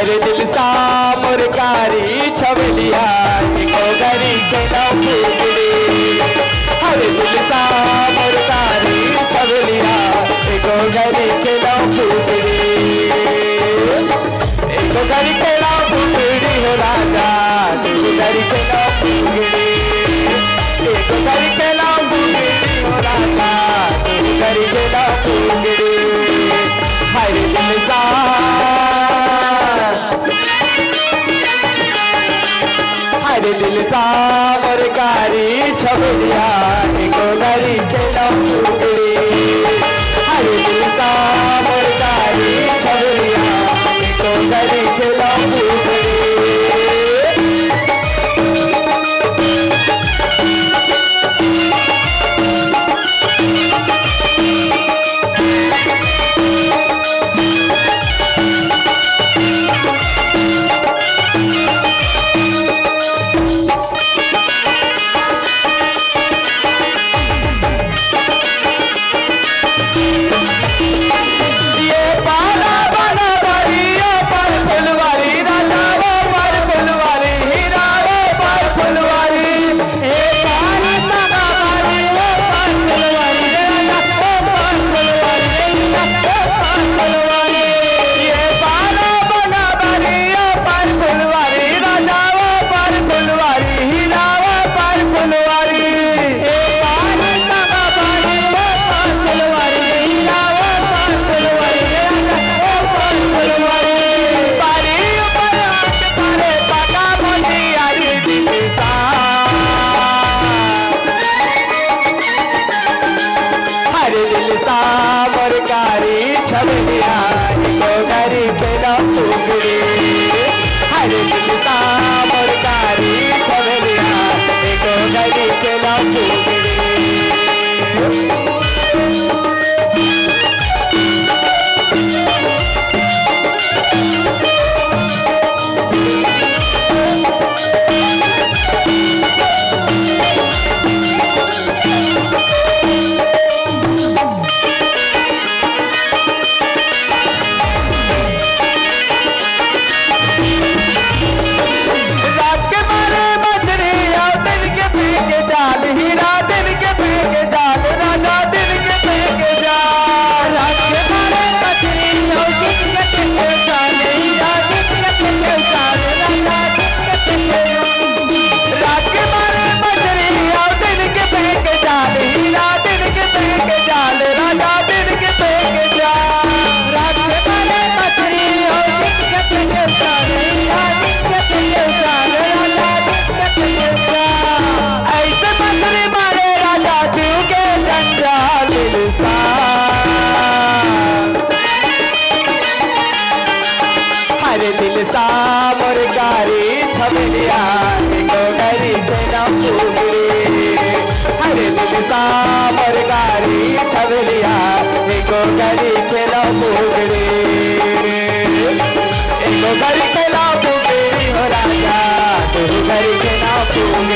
हरे दिल सा मुरकारी छबलिया एको गरी के नाम फूकड़ी हरे दिल सा मुरकारी छबलिया एको गरी के नाम फूकड़ी एको गरी के नाम फूकड़ी हो राजा एको गरी के नाम फूकड़ी एको गरी के नाम फूकड़ी हो राजा एको गरी के नाम फूकड़ी हरे दिल सा हरे दिल सा मुरकारी छबलिया एको गरी के नाम फूकड़ी हरे दिल सा मुरकारी छबलिया एको गरी के नाम फूकड़ी हरे दिल सा मुरकारी छबलिया एको गरी के नाम फूकड़ी हरे दिल सा मुरकारी छबलिया एको गरी के नाम फूकड़ी एको गरी के नाम फूकड़ी हो राजा तू गरी के नाम फूकड़ी